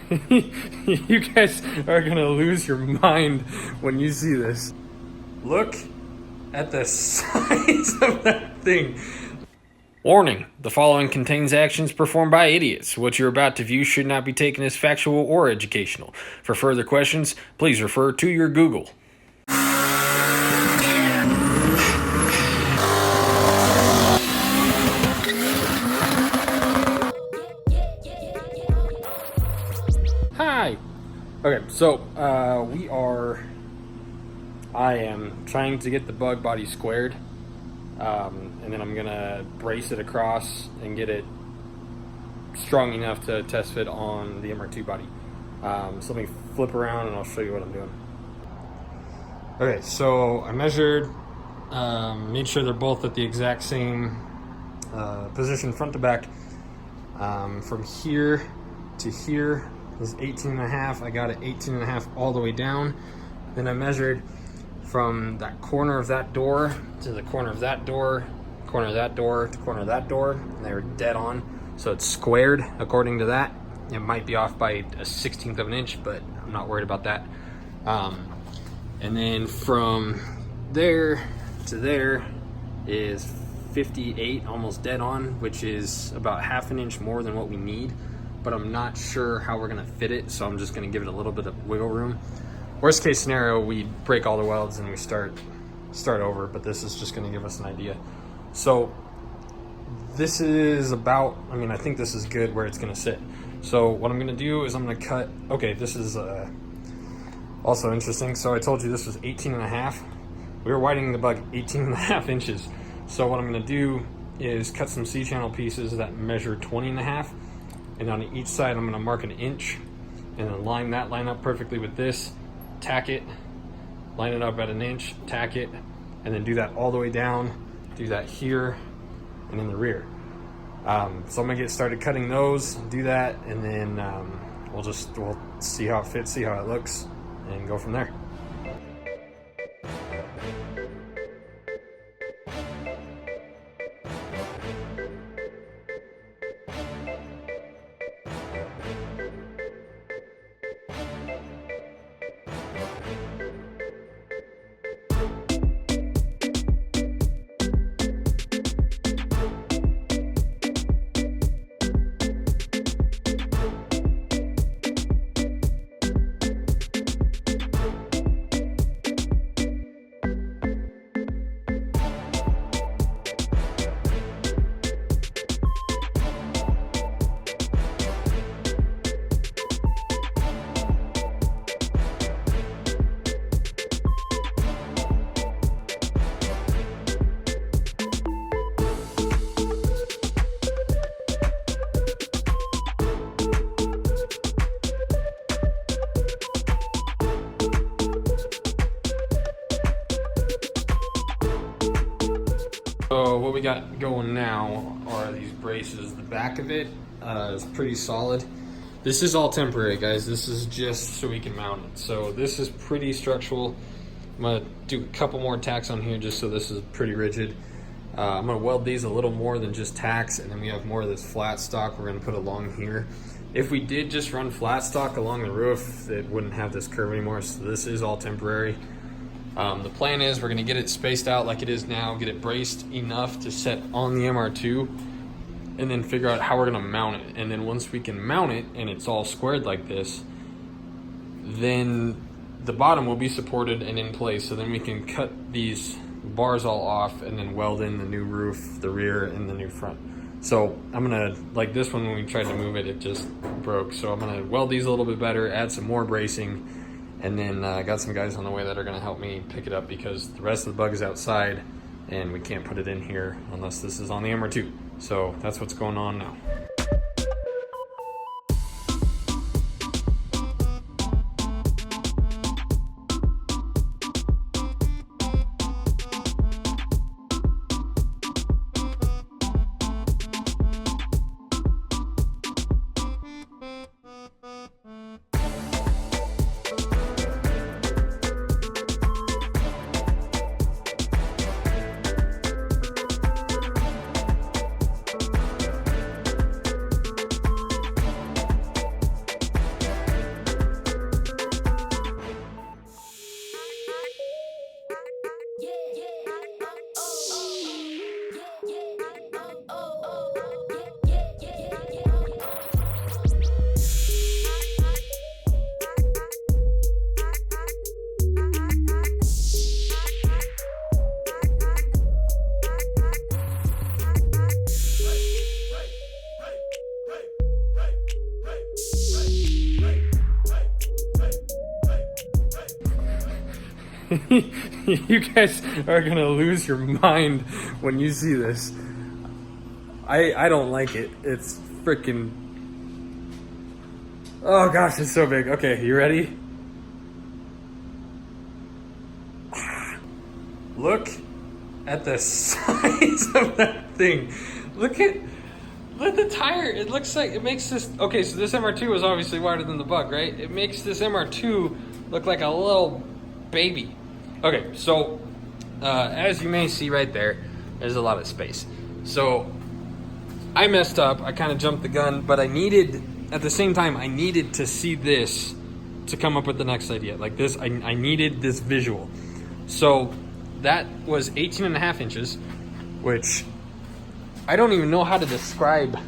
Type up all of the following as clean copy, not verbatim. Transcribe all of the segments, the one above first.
You guys are gonna lose your mind when you see this. Look at the size of that thing. Warning, the following contains actions performed by idiots. What you're about to view should not be taken as factual or educational. For further questions, please refer to your Google. Hi! Okay, so I am trying to get the bug body squared. And then I'm gonna brace it across and get it strong enough to test fit on the MR2 body. So let me flip around and I'll show you what I'm doing. Okay, so I measured, made sure they're both at the exact same position front to back. From here to here is 18.5. I got it 18.5 all the way down. Then I measured from that corner of that door to the corner of that door, corner of that door to corner of that door, and they were dead on. So it's squared according to that. It might be off by a 1/16 of an inch, but I'm not worried about that. And then from there to there is 58, almost dead on, which is about half an inch more than what we need, but I'm not sure how we're gonna fit it, so I'm just gonna give it a little bit of wiggle room. Worst case scenario, we break all the welds and we start over, but this is just gonna give us an idea. So this is about, I think this is good where it's gonna sit. So what I'm gonna do is I'm gonna cut, okay, this is also interesting. So I told you this was 18.5. We were widening the bug 18.5 inches. So what I'm gonna do is cut some C-channel pieces that measure 20.5. And on each side, I'm gonna mark an inch and then line up perfectly with this, tack it, line it up at an inch, tack it, and then do that all the way down, do that here and in the rear. So I'm gonna get started cutting those, do that, and then we'll see how it fits, see how it looks, and go from there. So what we got going now are these braces. The back of it is pretty solid. This is all temporary, guys. This is just so we can mount it. So this is pretty structural. I'm gonna do a couple more tacks on here just so this is pretty rigid. I'm gonna weld these a little more than just tacks, and then we have more of this flat stock we're gonna put along here. If we did just run flat stock along the roof, it wouldn't have this curve anymore, so this is all temporary. The plan is we're gonna get it spaced out like it is now, get it braced enough to set on the MR2, and then figure out how we're gonna mount it. And then once we can mount it and it's all squared like this, then the bottom will be supported and in place. So then we can cut these bars all off and then weld in the new roof, the rear, and the new front. So I'm gonna, like this one, when we tried to move it, it just broke. So I'm gonna weld these a little bit better, add some more bracing, and then I got some guys on the way that are gonna help me pick it up because the rest of the bug is outside and we can't put it in here unless this is on the MR2. So that's what's going on now. You guys are gonna lose your mind when you see this. I don't like it. It's freaking... Oh gosh, it's so big. Okay, you ready? Look at the size of that thing. Look at the tire. It looks like it makes this... Okay, so this MR2 is obviously wider than the Bug, right? It makes this MR2 look like a little baby. Okay, so as you may see right there, there's a lot of space. So I messed up. I kind of jumped the gun, but I needed, at the same time, I needed to see this to come up with the next idea. Like this, I needed this visual. So that was 18.5 inches, which I don't even know how to describe.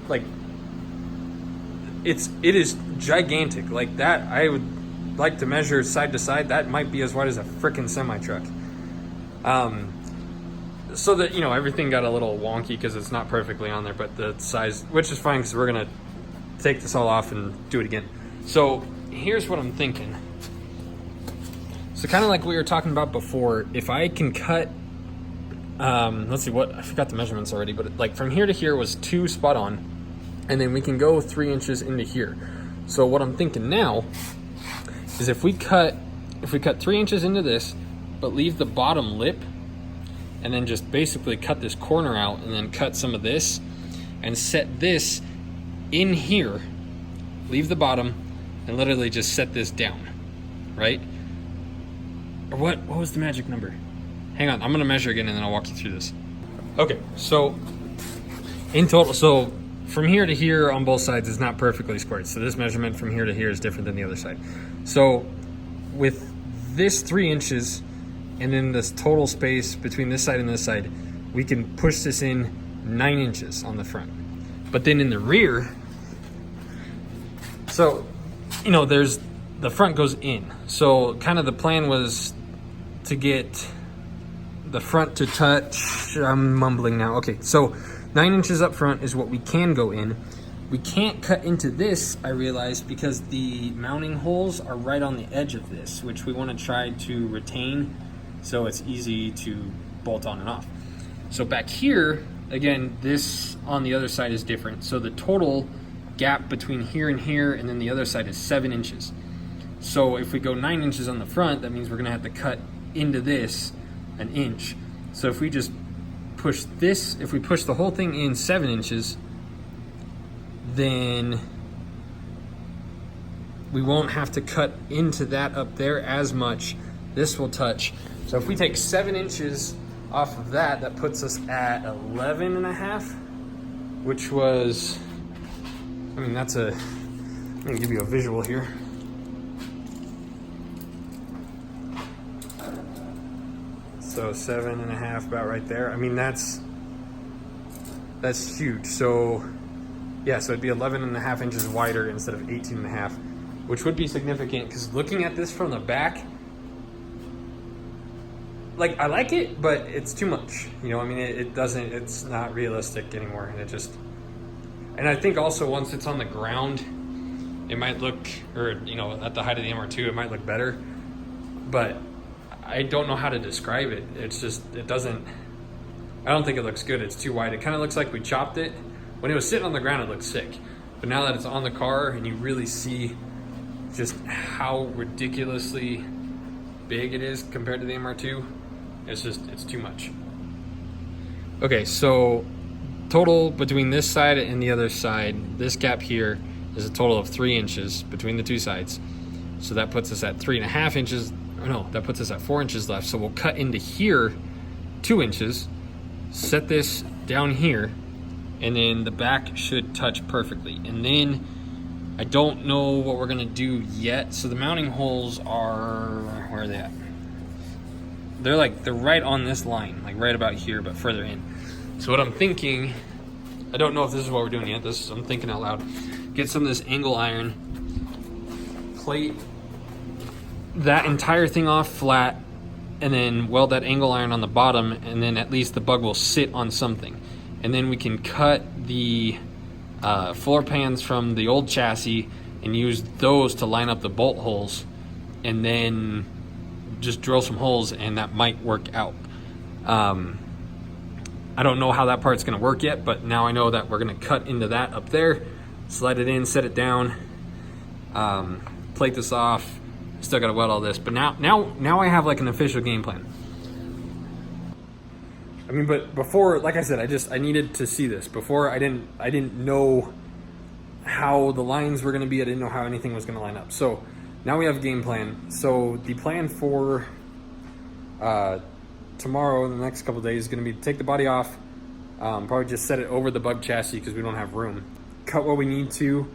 Like, it is gigantic. Like that, I would like to measure side to side. That might be as wide as a freaking semi truck. So that, you know, everything got a little wonky because it's not perfectly on there, but the size, which is fine because we're gonna take this all off and do it again. So here's what I'm thinking. So kind of like we were talking about before, if I can cut, let's see, what, I forgot the measurements already, but like from here to here was 2 spot on, and then we can go 3 inches into here. So what I'm thinking now is if we cut 3 inches into this, but leave the bottom lip, and then just basically cut this corner out, and then cut some of this, and set this in here, leave the bottom, and literally just set this down, right? Or what was the magic number? Hang on, I'm gonna measure again and then I'll walk you through this. Okay, so in total, so from here to here on both sides is not perfectly squared. So this measurement from here to here is different than the other side. So with this 3 inches and then this total space between this side and this side, we can push this in 9 inches on the front. But then in the rear, so, you know, there's, the front goes in. So kind of the plan was to get the front to touch, I'm mumbling now. Okay, so 9 inches up front is what we can go in. We can't cut into this, I realized, because the mounting holes are right on the edge of this, which we want to try to retain so it's easy to bolt on and off. So back here, again, this on the other side is different. So the total gap between here and then the other side is 7 inches. So if we go 9 inches on the front, that means we're gonna have to cut into this an inch. So if we just push this, if we push the whole thing in 7 inches, then we won't have to cut into that up there as much. This will touch. So if we take 7 inches off of that, that puts us at 11.5, which was, I mean, that's a, I'm gonna give you a visual here. So 7.5, about right there. I mean, that's huge. So yeah, so it'd be 11.5 inches wider instead of 18.5, which would be significant because looking at this from the back, like, I like it, but it's too much. You know, I mean, it's not realistic anymore. And it just, and I think also once it's on the ground, it might look, or, you know, at the height of the MR2, it might look better, but I don't know how to describe it. It's just, it doesn't, I don't think it looks good. It's too wide. It kind of looks like we chopped it. When it was sitting on the ground, it looked sick. But now that it's on the car and you really see just how ridiculously big it is compared to the MR2, it's just, it's too much. Okay, so total between this side and the other side, this gap here is a total of 3 inches between the two sides. So that puts us at 3.5 inches. Oh no, that puts us at 4 inches left. So we'll cut into here 2 inches, set this down here, and then the back should touch perfectly. And then I don't know what we're gonna do yet. So the mounting holes are, where are they at? They're right on this line, like right about here, but further in. So what I'm thinking, I don't know if this is what we're doing yet. I'm thinking out loud. Get some of this angle iron, plate that entire thing off flat, and then weld that angle iron on the bottom, and then at least the Bug will sit on something. And then we can cut the floor pans from the old chassis and use those to line up the bolt holes, and then just drill some holes, and that might work out. I don't know how that part's gonna work yet, but now I know that we're gonna cut into that up there, slide it in, set it down, plate this off. Still gotta weld all this, but now I have like an official game plan. I mean, but before, like I said, I needed to see this. Before, I didn't know how the lines were gonna be. I didn't know how anything was gonna line up. So now we have a game plan. So the plan for tomorrow, in the next couple of days, is gonna be to take the body off, probably just set it over the bug chassis because we don't have room. Cut what we need to,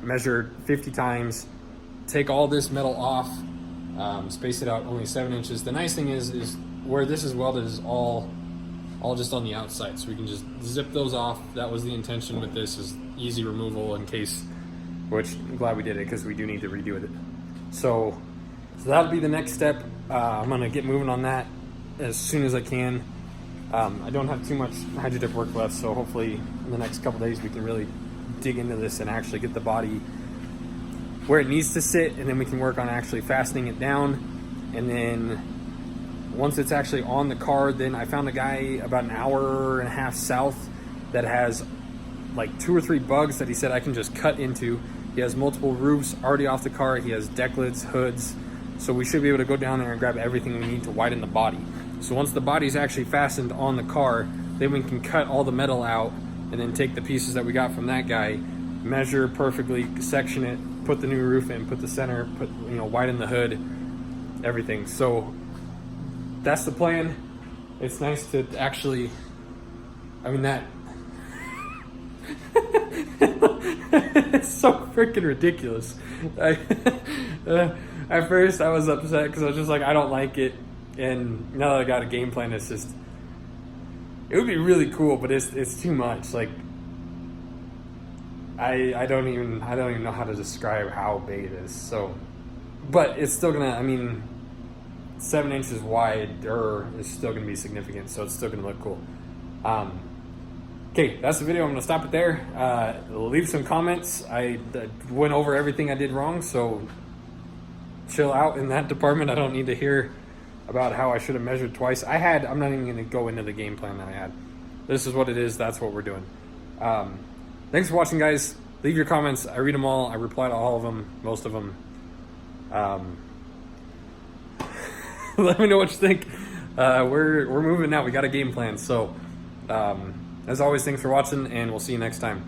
measure 50 times, take all this metal off, space it out only 7 inches. The nice thing is where this is welded is all just on the outside, so we can just zip those off. That was the intention with this, is easy removal in case, which I'm glad we did it because we do need to redo it. So that'll be the next step. I'm gonna get moving on that as soon as I can. I don't have too much hydro dip work left, so hopefully in the next couple days we can really dig into this and actually get the body where it needs to sit, and then we can work on actually fastening it down. And then once it's actually on the car, then I found a guy about an hour and a half south that has like 2 or 3 bugs that he said I can just cut into. He has multiple roofs already off the car. He has deck lids, hoods. So we should be able to go down there and grab everything we need to widen the body. So once the body's actually fastened on the car, then we can cut all the metal out and then take the pieces that we got from that guy, measure perfectly, section it, put the new roof in, put the center, widen the hood, everything. So that's the plan. It's nice to actually, I mean, that it's so freaking ridiculous. At first I was upset because I was just like, I don't like it. And now that I got a game plan, it's just, it would be really cool, but it's too much. Like, I don't even know how to describe how big it is. So, but it's still gonna, I mean, 7 inches wide is still gonna be significant, so it's still gonna look cool. Okay, that's the video. I'm gonna stop it there. Leave some comments. I went over everything I did wrong, so chill out in that department. I don't need to hear about how I should have measured twice. I'm not even gonna go into the game plan that I had. This is what it is. That's what we're doing. Thanks for watching, guys. Leave your comments. I read them all. I reply to all of them, most of them. Let me know what you think. We're moving now. We got a game plan. So, as always, thanks for watching, and we'll see you next time.